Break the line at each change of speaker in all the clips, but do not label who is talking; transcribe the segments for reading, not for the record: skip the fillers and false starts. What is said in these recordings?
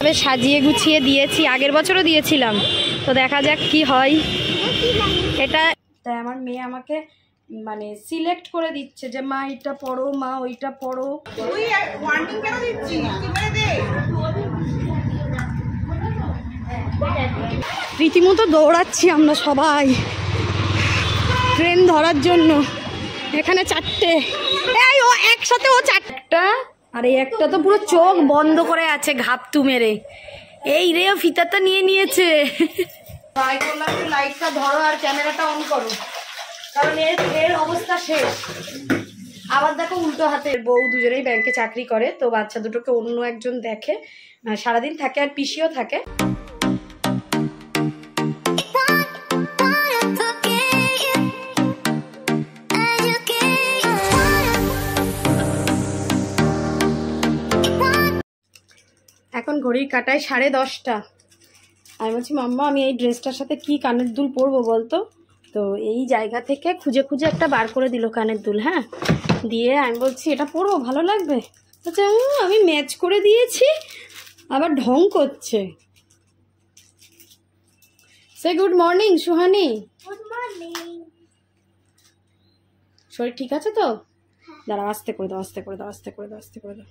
সাজিয়ে গুছিয়ে দিয়েছি, আগের বছরও দিয়েছিলাম, তো দেখা যাক কি হয়। এটা তাই আমার মেয়ে আমাকে মানে সিলেক্ট করে দিচ্ছে যে মা এটা পড়ো, মা ওইটা পড়ো। রীতিমতো দৌড়াচ্ছি আমরা সবাই ট্রেন ধরার জন্য। এখানে চারটে, এই ও একসাথে ও চারটা, আর এই একটা তো পুরো চোখ বন্ধ করে আছে ঘাপটু মেরে। এই রে ফিতাটা নিয়ে নিয়েছে। ট্রাই করলাম একটু লাইটটা ধরো আর ক্যামেরাটা অন করো, কারণ এর অবস্থা শেষ। আবার দেখো উল্টো হাতের বউ দুজনেই ব্যাংকে চাকরি করে, তো বাচ্চা দুটোকে অন্য একজন দেখে, সারাদিন থাকে আর পিসিও থাকে। এখন ঘড়ির কাটায় 10:30। আমি বলছি মাম্মা আমি এই ড্রেসটার সাথে কি কানের দুল পরবো বলতো। তো এই জায়গা থেকে খুঁজে খুঁজে একটা বার করে দিল কানের দুল। হ্যাঁ, দিয়ে আমি বলছি এটা পরবো, ভালো লাগবে। আচ্ছা আমি ম্যাচ করে দিয়েছি, আবার ঢং করছে। সে good morning Suhani.
Good morning.
শরীর ঠিক আছে তো? দাঁড়াও, আস্তে করে দাও, আস্তে করে দাও, আস্তে করে দাও, আস্তে করে দাও।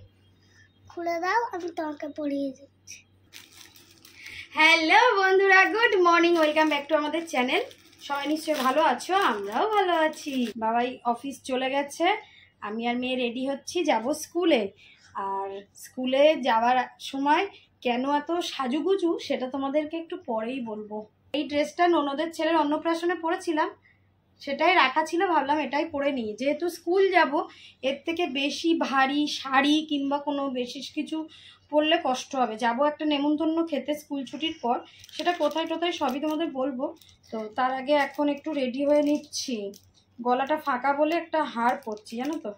খুলে দাও, আমি তোমাকে পরিয়ে দিচ্ছি।
হ্যালো বন্ধুরা, good morning, welcome back to আমাদের চ্যানেল। সবাই নিশ্চয়ই ভালো আছো, আমরাও ভালো আছি। বাবাই অফিস চলে গেছে, আমি আর মেয়ে রেডি হচ্ছি, যাব স্কুলে। আর স্কুলে যাওয়ার সময় কেন এত সাজুগুজু সেটা তোমাদেরকে একটু পরেই বলবো। এই ড্রেসটা ননদের ছেলের অন্নপ্রাশনে পরেছিলাম, সেটাই রাখা ছিল, ভাবলাম এটাই পরে নিই। যেহেতু স্কুল যাব, এর থেকে বেশি ভারী শাড়ি কিংবা কোনো বিশেষ কিছু পরলে কষ্ট হবে। যাব একটা নেমন্তন্ন খেতে স্কুল ছুটির পর, সেটা কোথায় টোথায় সবই তোমাদের বলবো। তো তার আগে এখন একটু রেডি হয়ে নিচ্ছি। গলাটা ফাঁকা বলে একটা হার পরছি জানো তো।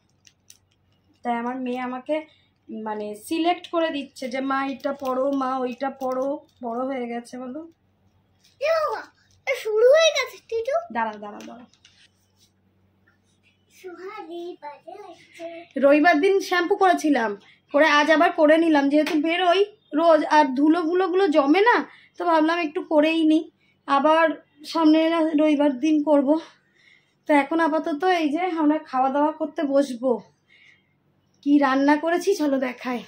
তাই আমার মেয়ে আমাকে মানে সিলেক্ট করে দিচ্ছে যে মা এটা পরো, মা ওইটা পরো। বড় হয়ে গেছে বলো।
শুরু হয়ে গেছে টিটু।
দাঁড়াও দাঁড়াও দাঁড়াও।
সুহানি
রবিবার দিন শ্যাম্পু করেছিলাম, করে আজ আবার করে নিলাম, যেহেতু বেরোই রোজ আর ধুলোগুলো জমে না, তো ভাবলাম একটু করেই নিই, আবার সামনে রবিবার দিন করব। তো এখন আপাতত এই যে আমরা খাওয়া দাওয়া করতে বসবো। কি রান্না করেছি চলো দেখাই।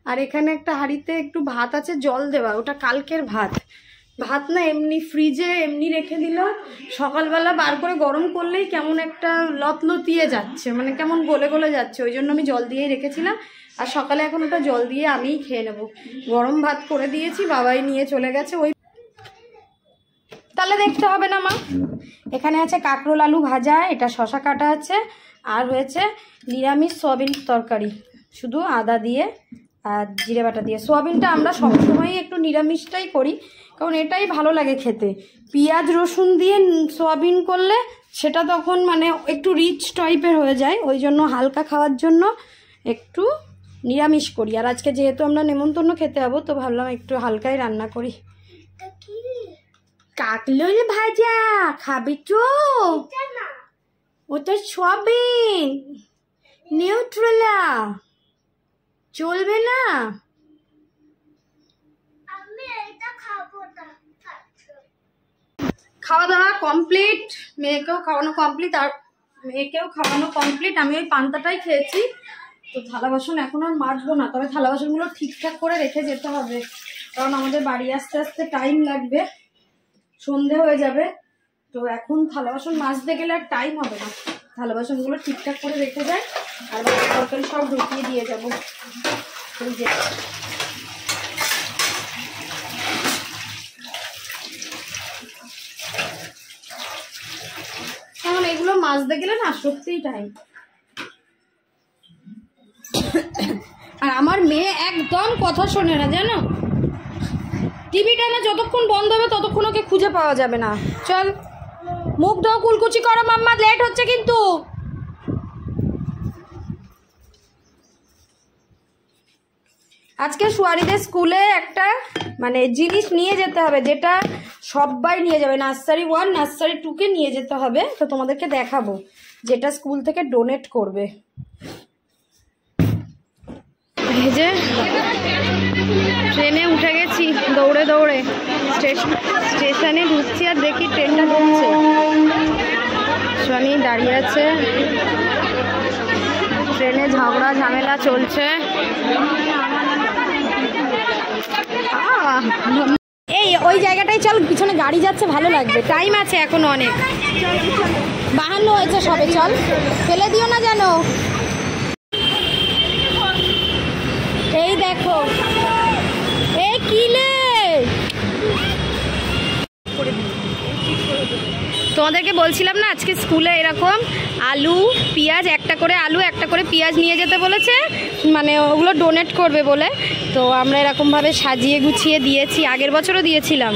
আর এখানে একটা হাঁড়িতে একটু ভাত আছে জল দেওয়া, ওটা কালকের ভাত। ভাত না এমনি ফ্রিজে এমনি রেখে দিল, সকালবেলা বার করে গরম করলেই কেমন একটা লতলতিয়ে যাচ্ছে, মানে কেমন গলে গলে যাচ্ছে, ওই জন্য আমি জল দিয়েই রেখেছিলাম। আর সকালে এখন ওটা জল দিয়ে আমিই খেয়ে নেব। গরম ভাত করে দিয়েছি, বাবাই নিয়ে চলে গেছে। ওই তাহলে দেখতে হবে না মা। এখানে আছে কাঁকরোল আলু ভাজা, এটা শশা কাটা আছে, আর হয়েছে নিরামিষ সয়াবিন তরকারি, শুধু আদা দিয়ে আর জিরে বাটা দিয়ে। সোয়াবিনটা আমরা সবসময়ই একটু নিরামিষটাই করি, কারণ এটাই ভালো লাগে খেতে। পেঁয়াজ রসুন দিয়ে সোয়াবিন করলে সেটা তখন মানে একটু রিচ টাইপের হয়ে যায়, ওই জন্য হালকা খাওয়ার জন্য একটু নিরামিষ করি। আর আজকে যেহেতু আমরা নেমন্তন্ন খেতে যাবো, তো ভাবলাম একটু হালকাই রান্না করি। কাকরোল ভাজা খাবি তো? ওটা সোয়াবিন, নিউট্রেলা চলবে না। খাওয়া দাওয়া কমপ্লিট, মেয়েকেও খাওয়ানো কমপ্লিট, আর মেয়েকেও খাওয়ানো কমপ্লিট। আমি ওই পান্তাটাই খেয়েছি। তো থালা বাসন এখন আর মাজবো না, তবে থালা বাসনগুলো ঠিকঠাক করে রেখে যেতে হবে, কারণ আমাদের বাড়ি আসতে আসতে টাইম লাগবে, সন্ধে হয়ে যাবে। তো এখন থালা বাসন মাজতে গেলে আর টাইম হবে না, থালা বাসনগুলো ঠিকঠাক করে রেখে যায়, আর বাকি তরকারি সব ঢুকিয়ে দিয়ে যাবো। এখন এগুলো মাজতে গেলে না সত্যিই টাইম। আর আমার মেয়ে একদম কথা শোনে না জানো, টিভিটা না যতক্ষণ বন্ধ হবে ততক্ষণ ওকে খুঁজে পাওয়া যাবে না। চল মুখ ধোয়া, কুলকুচি করো মাম্মা, লেট হচ্ছে কিন্তু। আজকে সোয়ারিদের স্কুলে একটা মানে জিনিস নিয়ে যেতে হবে, যেটা সবাই নিয়ে যাবে, নার্সারি 1 নার্সারি 2কে নিয়ে যেতে হবে। তো তোমাদেরকে দেখাবো, যেটা স্কুল থেকে ডোনেট করবে। এই যে ট্রেনে উঠে গেছি দৌড়ে দৌড়ে, স্টেশনে ঢুকছি আর দেখি ট্রেনটা ঢুকছে। সোয়ানি দাঁড়িয়ে আছে, ট্রেনে ঝগড়া ঝামেলা চলছে। এই ওই জায়গাটাই চল, পিছনে গাড়ি যাচ্ছে, ভালো লাগবে, টাইম আছে এখনো অনেক, 52 হয়েছে সবে, চল ফেলে দিও না যেন। এই দেখো, এই কিলে তোমাদেরকে বলছিলাম না আজকে স্কুলে এরকম আলু পেঁয়াজ, একটা করে আলু একটা করে পেঁয়াজ নিয়ে যেতে বলেছে, মানে ওগুলো ডোনেট করবে বলে। তো আমরা এরকমভাবে সাজিয়ে গুছিয়ে দিয়েছি, আগের বছরও দিয়েছিলাম,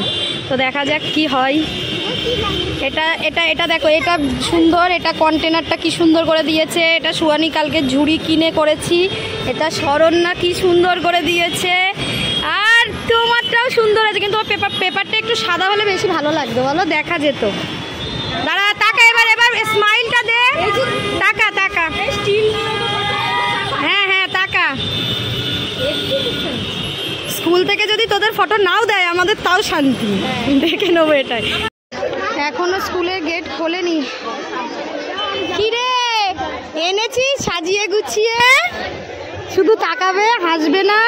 তো দেখা যাক কি হয়। এটা এটা এটা দেখো, এটা সুন্দর, এটা কন্টেনারটা কি সুন্দর করে দিয়েছে, এটা সুয়ানি কালকে ঝুড়ি কিনে করেছি, এটা শরণ্যা কি সুন্দর করে দিয়েছে, আর তোমারটাও সুন্দর আছে, কিন্তু পেপারটা একটু সাদা হলে বেশি ভালো লাগতো, বলো, দেখা যেত। দাঁড়া, টাকা এবার স্মাইলটা দে, টাকা টাকা, হ্যাঁ হ্যাঁ টাকা। স্কুল থেকে যদি তোদের ফটো নাও দেয় আমাদের তাও শান্তি, দেখে নেবো এটাই। এখনো স্কুলের গেট খোলেনি। কি রে এনেছি সাজিয়ে গুছিয়ে, শুধু তাকাবে, হাসবে না।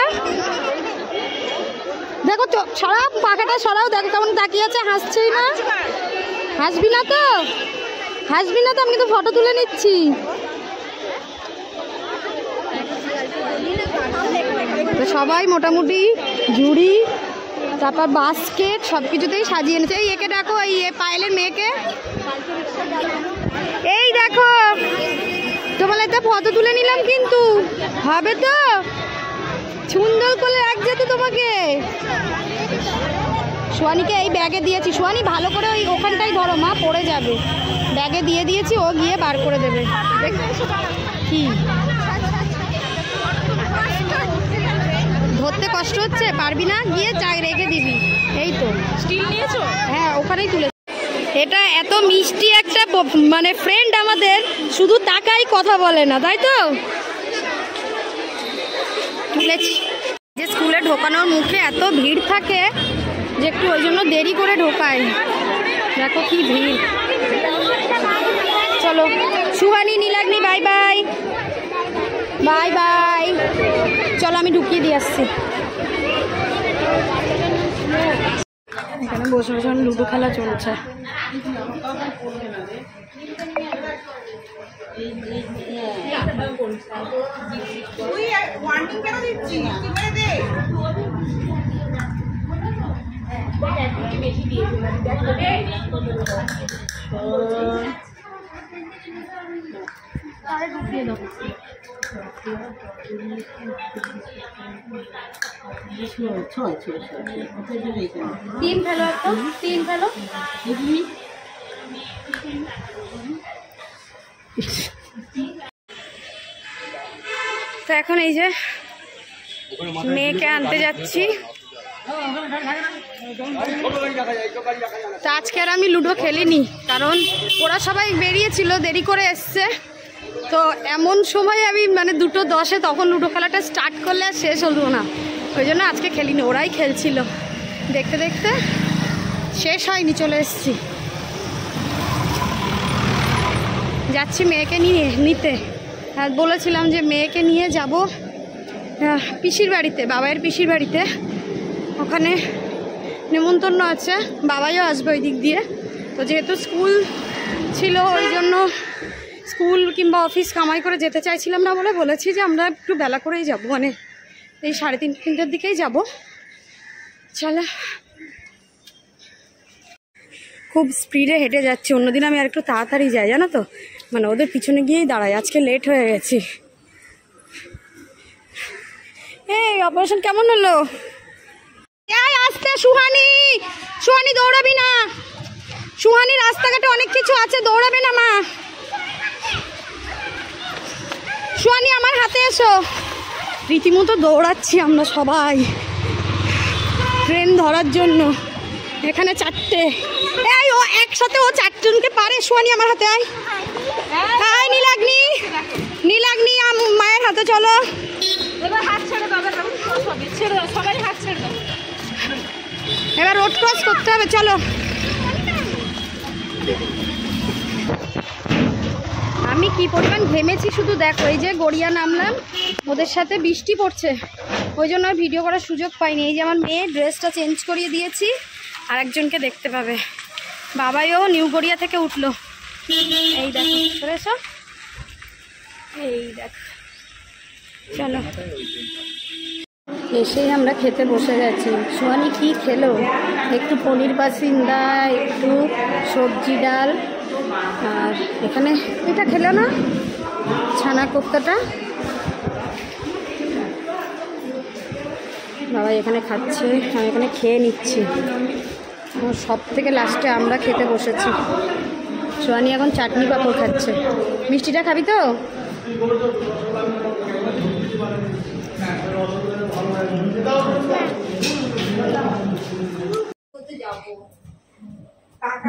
দেখো সরাও পাখাটা, সরাও, দেখো কেমন তাকিয়ে আছে, হাসছেই না। হাসবি না তো, হাসবি না তো, আমি তো ফটো তুলে নিচ্ছি। তো সবাই মোটামুটি ঝুড়ি, তারপর বাস্কেট, সব কিছুতেই সাজিয়ে এনেছে। এই একে দেখো, এই পায়েলের মেয়েকে, এই দেখো তোমার একটা ফটো তুলে নিলাম, কিন্তু হবে তো, সুন্দর করে রাখছে তো তোমাকে। সোয়ানিকে এই ব্যাগে দিয়েছি, সোয়ানি ভালো করে ওই ওখানটাই ধরো মা, পড়ে যাবে, ব্যাগে দিয়ে দিয়েছি, ও গিয়ে বার করে দেবে। কি ধরতে কষ্ট হচ্ছে, পারবি না, গিয়ে চাই রেখে দিবি। এই তো স্টিল নিয়েছো, হ্যাঁ ওখানেই তুলে। এটা এত মিষ্টি একটা মানে ফ্রেন্ড আমাদের, শুধু টাকাই কথা বলে না, তাই তো তুলেছি। যে স্কুলে ঢোকানোর মুখে এত ভিড় থাকে যে একটু ওই জন্য দেরি করে ঢোকাই, দেখো কি ভিড়। চলো Suhani, Nilagni, bye bye, bye bye, চলো আমি ঢুকিয়ে দিয়ে আসছি। এখানে বসে বসে লুডো খেলা চলছে। তিন ফেলো, একদম তিন ফেলো। তো এখন এই যে মেয়েকে আনতে যাচ্ছি। তো আজকে আর আমি লুডো খেলিনি, কারণ ওরা সবাই বেরিয়েছিল, দেরি করে এসছে। তো এমন সময় আমি মানে 2:10 তখন লুডো খেলাটা স্টার্ট করলে আর শেষ হলো না, ওই জন্য আজকে খেলিনি, ওরাই খেলছিল। দেখতে দেখতে শেষ হয়নি, চলে এসছি। যাচ্ছি মেয়েকে নিতে, আর বলেছিলাম যে মেয়েকে নিয়ে যাব পিসির বাড়িতে, বাবাইয়ের পিসির বাড়িতে, ওখানে নেমন্তন্ন আছে, বাবাইও আসবে ওই দিক দিয়ে। তো যেহেতু স্কুল ছিল ওই জন্য স্কুল কিংবা অফিস কামাই করে যেতে চাইছিলাম না বলে বলেছি যে আমরা একটু বেলা করেই যাব, মানে এই 3:30-4টার দিকেই যাব। চলো, খুব স্পিডে হেঁটে যাচ্ছি, অন্যদিন আমি আর একটু তাড়াতাড়ি যাই জানো তো, মানে ওদের পিছনে গিয়েই দাঁড়াই, আজকে লেট হয়ে গেছি। এই অপারেশন কেমন হলো? আসতে সুহানি, সুহানি দৌড়াবি না, সুহানি রাস্তাঘাটে অনেক কিছু আছে, দৌড়াবে না মা। সুহানি আমার হাতে এসো। রীতিমতো দৌড়াচ্ছি আমরা সবাই ট্রেন ধরার জন্য। এখানে 4টে, এই ও একসাথে ও 4 জনকে পারে। সুহানি আমার হাতে আয়, আয় নীলাগ্নি, নীলাগ্নি মায়ের হাতে চলো। এবার হাত ছেড়ে এবার রোড ক্রস করতে হবে, চলো। আমি কি পরিমাণ ঘেমেছি শুধু দেখো। এই যে গড়িয়া নামলাম, ওদের সাথে বৃষ্টি পড়ছে, ওই জন্য আর ভিডিও করার সুযোগ পাইনি। এই যে আমার মেয়ে ড্রেসটা চেঞ্জ করিয়ে দিয়েছি, আর একজনকে দেখতে পাবে। বাবাইও নিউ গড়িয়া থেকে উঠলো। এই দেখো, সরেছো, এই দেখো, চলো। এসেই আমরা খেতে বসে গেছি। সোয়ানি কি খেলো? একটু পনির বাসিন্দা, একটু সবজি ডাল, আর এখানে এটা খেলো না, ছানা কোফতাটা। বাবা এখানে খাচ্ছে, আমি এখানে খেয়ে নিচ্ছি। সব থেকে লাস্টে আমরা খেতে বসেছি। সোয়ানি এখন চাটনি পাঁপড় খাচ্ছে। মিষ্টিটা খাবি তো?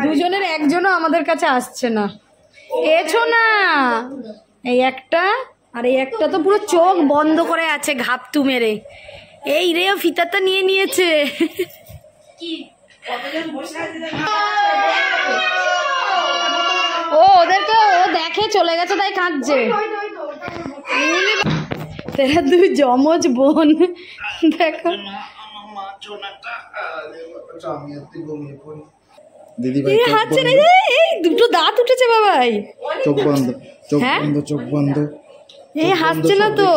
দুজনের একজনও আমাদের কাছে আসছে না। এছো না, এই একটা আর এই একটা তো পুরো চোখ বন্ধ করে আছে ঘাপটু মেরে। এই রে ফিতাটা নিয়ে নিয়েছে। ও ওদেরকে ও দেখে চলে গেছে তাই কাঁদছে। তেরা দুই জমজ বোন দেখো। এই দুটো দাঁত উঠেছে বাবাই।
চোখ বন্ধ, চোখ বন্ধ, চোখ বন্ধ।
এই হাসছে না তো।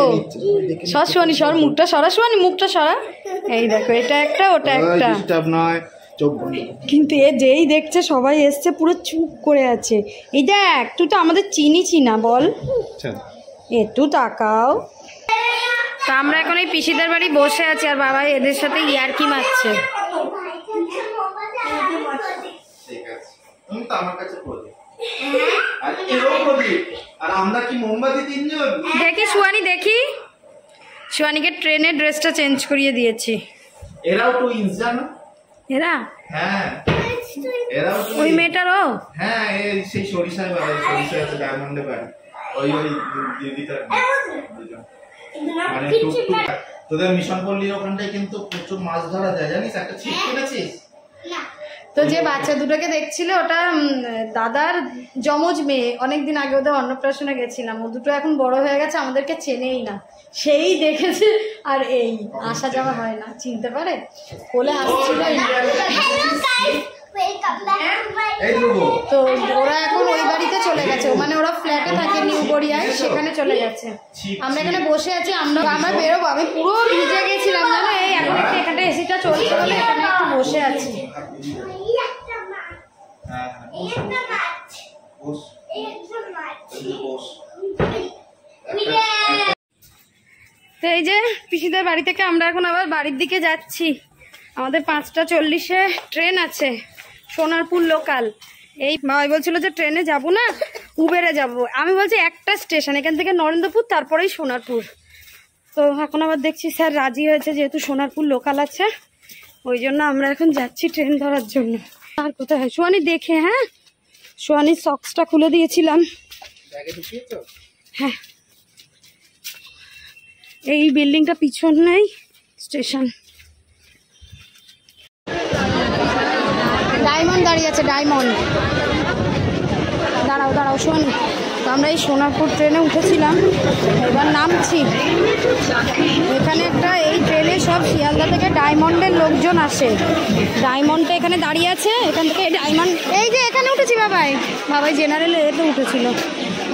সর সোয়ানি, সর মুখটা সরা, সোয়ানি মুখটা সরা। এই দেখো, এটা একটা, ওটা একটা। কিন্তু এ যেই দেখছে সবাই এসছে পুরো চুপ করে আছে। এই দেখ, তুই তো আমাদের চিনিছি না, বল একটু তাকাও। তা আমরা এখন এই পিসিদের বাড়ি বসে আছি, আর বাবা এদের সাথে ইয়ার্কি মারছে। দেখি সোয়ানি, দেখি সোয়ানিকে ট্রেনে ড্রেসটা চেঞ্জ করিয়ে দিয়েছি।
এরাও টুইনস জানো?
এরা?
হ্যাঁ, এরাও টুইনস।
ওই মেয়েটারও?
হ্যাঁ, এই সেই সরিষায় বাড়ি, সরিষায় আছে ডায়মন্ডে বাড়ি। ওই দিদিটার মানে টুকটুক। তোদের মিশন পল্লীর ওখানটায় কিন্তু প্রচুর মাছ ধরা যায়, জানিস? একটা ছিপ কিনেছিস?
তো যে বাচ্চা দুটোকে দেখছিল ওটা দাদার যমজ মেয়ে। অনেকদিন আগে ওদের অন্নপ্রাশনে গেছিলাম। ও দুটো এখন বড় হয়ে গেছে, আমাদেরকে চেনেই না, সেই দেখেছে। আর এই আসা যাওয়া হয় না, চিনতে পারে, কোলে আসছিল। তো ওরা এখন ওই বাড়িতে চলে গেছে, মানে ওরা ফ্ল্যাটে থাকে নিউ গড়িয়ায়, সেখানে চলে গেছে। আমরা এখানে বসে আছি, আমরা বেরোবো। আমি পুরো ভিজে গেছিলাম জানো। এই এখন একটু এখানটা এসিটা চলছে বলে এখানে একটু বসে আছি। তো এই যে পিসিদের বাড়ি থেকে আমরা এখন আবার বাড়ির দিকে যাচ্ছি। আমাদের 5:40-এ ট্রেন আছে, সোনারপুর লোকাল। এই ভাই বলছিল যে ট্রেনে যাব না, উবেরে যাব। আমি বলছি একটা স্টেশন এখান থেকে নরেন্দ্রপুর, তারপরেই সোনারপুর। তো এখন আবার দেখছি স্যার রাজি হয়েছে, যেহেতু সোনারপুর লোকাল আছে, ওই জন্য আমরা এখন যাচ্ছি ট্রেন ধরার জন্য। আর কোথায় সোয়ানি দেখে, হ্যাঁ সোয়ানির সক্সটা খুলে দিয়েছিলাম। হ্যাঁ, এই বিল্ডিংটা পিছনেই স্টেশন। ডায়মন্ড দাঁড়িয়ে আছে, ডায়মন্ড। দাঁড়াও দাঁড়াও সোয়ানি। তো আমরা এই সোনারপুর ট্রেনে উঠেছিলাম, এবার নামছি। এখানে একটা, এই ট্রেনে সব শিয়ালদা থেকে ডায়মন্ডের লোকজন আসে। ডায়মন্ডটা এখানে দাঁড়িয়ে আছে, এখান থেকে ডায়মন্ড, এই যে এখানে উঠেছি বাবাই। বাবাই জেনারেলে এতে উঠেছিল।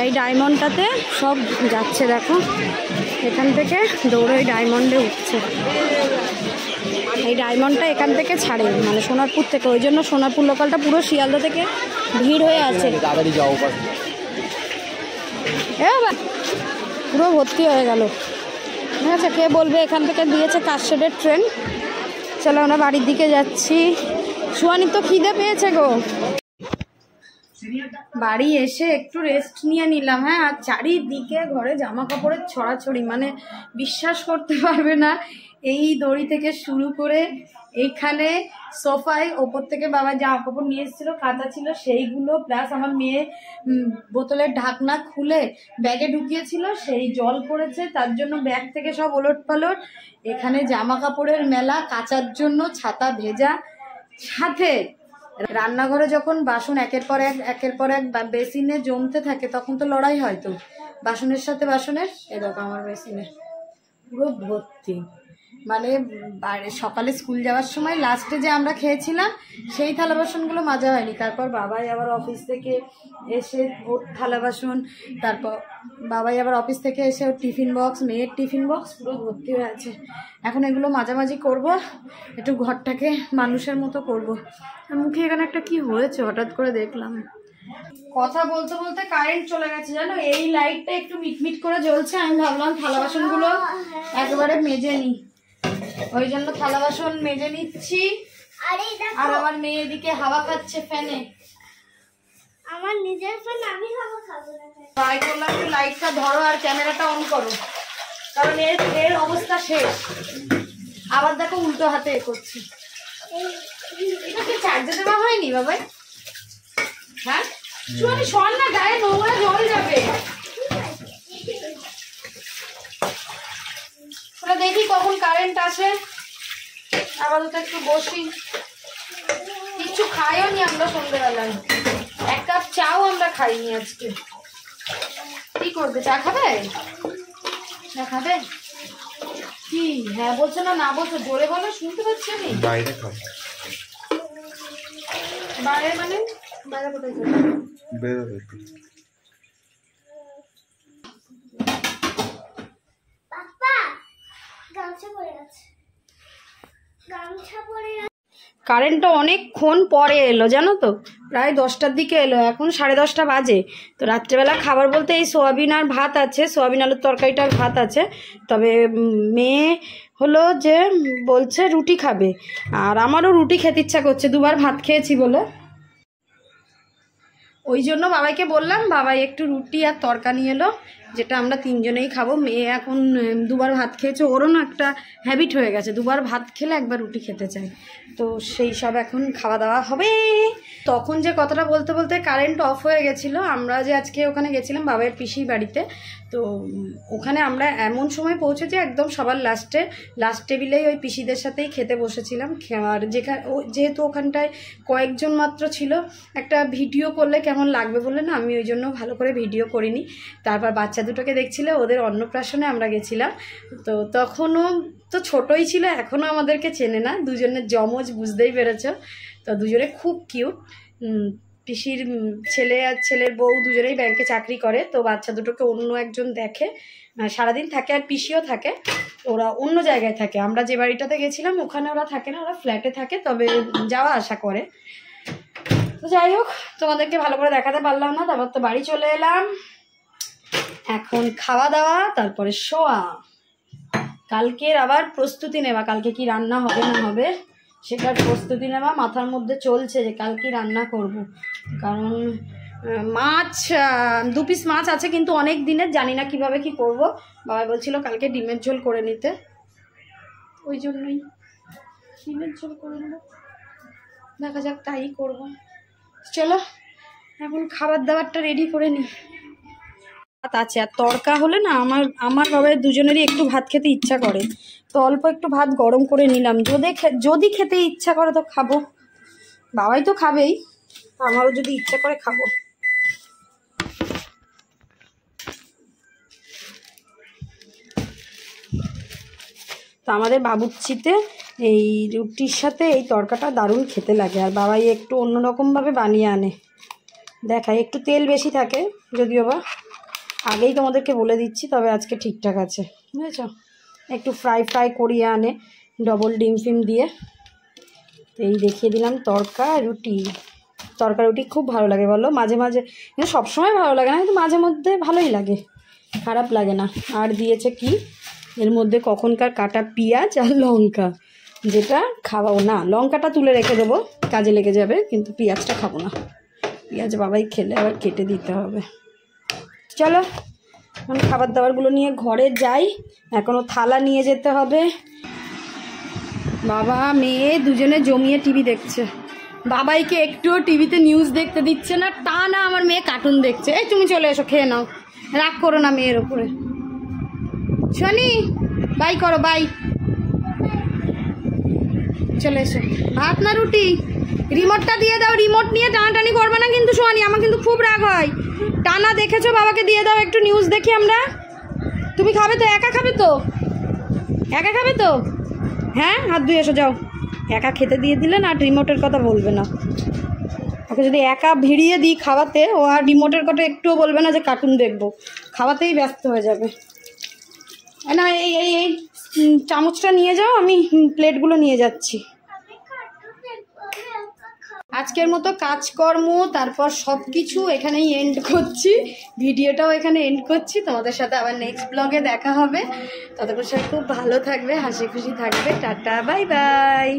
এই ডায়মন্ডটাতে সব যাচ্ছে, দেখো এখান থেকে দৌড়ে ওই ডায়মন্ডে উঠছে। এই ডায়মন্ডটা এখান থেকে ছাড়ে, মানে সোনারপুর থেকে, ওই জন্য সোনারপুর লোকালটা পুরো শিয়ালদা থেকে ভিড় হয়ে আছে। পুরো ভর্তি হয়ে গেল। ঠিক আছে, কে বলবে এখান থেকে দিয়েছে কাশশেডের ট্রেন। চলো আমরা বাড়ির দিকে যাচ্ছি। সোয়ানি তো খিদে পেয়েছে গো। বাড়ি এসে একটু রেস্ট নিয়ে নিলাম। হ্যাঁ, আর চারিদিকে ঘরে জামা কাপড়ের ছড়াছড়ি, মানে বিশ্বাস করতে পারবে না। এই দড়ি থেকে শুরু করে এইখানে সোফায় ওপর থেকে বাবা জামা কাপড় নিয়ে এসেছিল, কাঁচা ছিল সেইগুলো, প্লাস আমার মেয়ে বোতলের ঢাকনা খুলে ব্যাগে ঢুকিয়েছিল, সেই জল পড়েছে, তার জন্য ব্যাগ থেকে সব ওলট পালট। এখানে জামা কাপড়ের মেলা, কাচার জন্য ছাতা ভেজা, সাথে রান্নাঘরে যখন বাসন একের পর এক বেসিনে জমতে থাকে তখন তো লড়াই হয়, তো বাসনের সাথে বাসনের। এরকম আমার বেসিনে পুরো ভর্তি, মানে সকালে স্কুল যাওয়ার সময় লাস্টে যে আমরা খেয়েছিলাম সেই থালা বাসনগুলো মাজা হয়নি। তারপর বাবাই আবার অফিস থেকে এসে ওর থালা বাসন, তারপর বাবাই আবার অফিস থেকে এসে ওর টিফিন বক্স, মেয়ের টিফিন বক্স পুরো ভর্তি হয়ে আছে। এখন এগুলো মাঝামাঝি করব, একটু ঘরটাকে মানুষের মতো করব। মুখে এখানে একটা কি হয়েছে হঠাৎ করে দেখলাম। কথা বলতে বলতে কারেন্ট চলে গেছে জানো, এই লাইটটা একটু মিটমিট করে জ্বলছে। আমি ভাবলাম থালা বাসনগুলো একবারে মেজে নিই, ওই জন্য থালা বাসন মেজে নিচ্ছি। আর আমার মেয়ে এদিকে হাওয়া খাচ্ছে ফ্যানে।
আমার নিজের ফ্যান, আমি হাওয়া খাবো না।
তাই বললাম একটু লাইটটা ধরো আর ক্যামেরাটা অন করো, কারণ এর অবস্থা শেষ। আবার দেখো উল্টো হাতে এ করছি। এটা কি চার্জে দেওয়া হয়নি বাবাই? হ্যাঁ শুনি শোন না, গায়ে নোংরা জল যাবে। দেখি কখন কারেন্ট আসে, আপাতত একটু বসি। কিছু খাইও নি আমরা সন্ধ্যেবেলায়, এক কাপ চাও আমরা খাইনি আজকে। কি করবে, চা খাবে? চা খাবে কি? হ্যাঁ বলছো না, না বলছো, জোরে বলো, শুনতে পাচ্ছি আমি।
বাইরে খাও।
বাইরে মানে বাইরে কোথায় যাবে?
বেরোবে।
পাপা গামছা পরে আছে, গামছা পরে।
কারেন্টটা অনেকক্ষণ পরে এলো জানো তো, প্রায় 10টার দিকে এলো, এখন 10:30 বাজে। তো রাত্রেবেলা খাবার বলতে এই সোয়াবিন আর ভাত আছে, সোয়াবিন আলুর তরকারিটা আর ভাত আছে। তবে মেয়ে হলো যে বলছে রুটি খাবে, আর আমারও রুটি খেতে ইচ্ছা করছে, দুবার ভাত খেয়েছি বলে। ওই জন্য বাবাইকে বললাম, বাবাই একটু রুটি আর তরকা নিয়ে এলো, যেটা আমরা 3 জনেই খাবো। মেয়ে এখন দুবার ভাত খেয়েছে, ওরও না একটা হ্যাবিট হয়ে গেছে, দুবার ভাত খেলে একবার রুটি খেতে চায়। তো সেই সব এখন খাওয়া দাওয়া হবে। তখন যে কথাটা বলতে বলতে কারেন্ট অফ হয়ে গেছিলো। আমরা যে আজকে ওখানে গেছিলাম বাবার পিসির বাড়িতে, তো ওখানে আমরা এমন সময় পৌঁছেছি একদম সবার লাস্ট টেবিলেই ওই পিসিদের সাথেই খেতে বসেছিলাম। আর যেহেতু ওখানটায় কয়েকজন মাত্র ছিল, একটা ভিডিও করলে কেমন লাগবে বলে না, আমি ওই জন্য ভালো করে ভিডিও করিনি। তারপর বাচ্চা দুটোকে দেখছিলে, ওদের অন্নপ্রাশনে আমরা গেছিলাম। তো তখনও তো ছোটই ছিল, এখনও আমাদেরকে চেনে না, দুজনের জমজ, বুঝতেই পেরেছ। তো দুজনে খুব কিউট। পিসির ছেলে আর ছেলের বউ দুজনেই ব্যাংকে চাকরি করে, তো বাচ্চা দুটোকে অন্য একজন দেখে, সারাদিন থাকে। আর পিসিও থাকে, ওরা অন্য জায়গায় থাকে। আমরা যে বাড়িটাতে গেছিলাম ওখানে ওরা থাকে না, ওরা ফ্ল্যাটে থাকে, তবে যাওয়া আসা করে। তো যাই হোক, তোমাদেরকে ভালো করে দেখাতে পারলাম না। তারপর তো বাড়ি চলে এলাম, এখন খাওয়া দাওয়া, তারপরে শোয়া। কালকের আবার প্রস্তুতি নেওয়া, কালকে কি রান্না হবে না হবে সেটার প্রস্তুতি নেওয়া মাথার মধ্যে চলছে, যে কালকে রান্না করব। কারণ মাছ 2 পিস মাছ আছে, কিন্তু অনেক দিনের, জানি না কিভাবে কি করব। বাবা বলছিল কালকে ডিমের ঝোল করে নিতে, ওই জন্যই ডিমের ঝোল করে নেব, দেখা যাক তাই করব। চলো এখন খাবার দাবারটা রেডি করে নিই। ভাত আছে, আর তড়কা হলে না আমার বাবার দুজনেরই একটু ভাত খেতে ইচ্ছা করে, তো অল্প একটু ভাত গরম করে নিলাম। যদি খেতে ইচ্ছা করে তো খাবো, বাবাই তো খাবেই, আমারও যদি ইচ্ছা করে খাবো। তো আমাদের বাবুর্চিতে এই রুটির সাথে এই তরকাটা দারুণ খেতে লাগে, আর বাবাই একটু অন্যরকমভাবে বানিয়ে আনে, দেখায় একটু তেল বেশি থাকে যদিও বা, আগেই তোমাদেরকে বলে দিচ্ছি, তবে আজকে ঠিকঠাক আছে, বুঝেছ। একটু ফ্রাই করিয়ে আনে ডবল ডিম ফিম দিয়ে। তো এই দেখিয়ে দিলাম তরকা রুটি খুব ভালো লাগে বলো, মাঝে মাঝে, কিন্তু সবসময় ভালো লাগে না, কিন্তু মাঝে মধ্যে ভালোই লাগে, খারাপ লাগে না। আর দিয়েছে কি এর মধ্যে, কখনকার কাটা পেঁয়াজ আর লঙ্কা, যেটা খাওয়াও না। লঙ্কাটা তুলে রেখে দেবো, কাজে লেগে যাবে, কিন্তু পেঁয়াজটা খাবো না, পেঁয়াজ বাবাই খেলে আবার কেটে দিতে হবে। চলো এখন খাবার দাবারগুলো নিয়ে ঘরে যাই, এখনও থালা নিয়ে যেতে হবে। বাবা মেয়ে দুজনে জমিয়ে টিভি দেখছে। বাবাইকে একটুও টিভিতে নিউজ দেখতে দিচ্ছে না, তা না আমার মেয়ে কার্টুন দেখছে। এই তুমি চলে এসো, খেয়ে নাও, রাগ করো না মেয়ের ওপরে। শনি বাই করো, বাই, চলে এসো। ভাত না রুটি? রিমোটটা দিয়ে দাও, রিমোট নিয়ে টানাটানি করবে না কিন্তু সোহানি, আমার কিন্তু খুব রাগ হয়। টানা দেখেছো, বাবাকে দিয়ে দাও একটু, নিউজ দেখি আমরা। তুমি খাবে তো? একা খাবে তো? একা খাবে তো? হ্যাঁ, হাত ধুয়ে এসো যাও। একা খেতে দিয়ে দিলে না, রিমোটের কথা বলবে না। ওকে যদি একা ভিড়িয়ে দিই খাওয়াতে, ও আর রিমোটের কথা একটুও বলবে না যে কার্টুন দেখবো, খাওয়াতেই ব্যস্ত হয়ে যাবে। না এই এই এই চামচটা নিয়ে যাও, আমি প্লেটগুলো নিয়ে যাচ্ছি। আজকের মতো কাজকর্ম তারপর সব কিছু এখানেই এন্ড করছি, ভিডিওটাও এখানে এন্ড করছি। তোমাদের সাথে আবার নেক্সট ব্লগে দেখা হবে। ততক্ষণ সবাই খুব ভালো থাকবে, হাসি খুশি থাকবে। Tata, bye bye.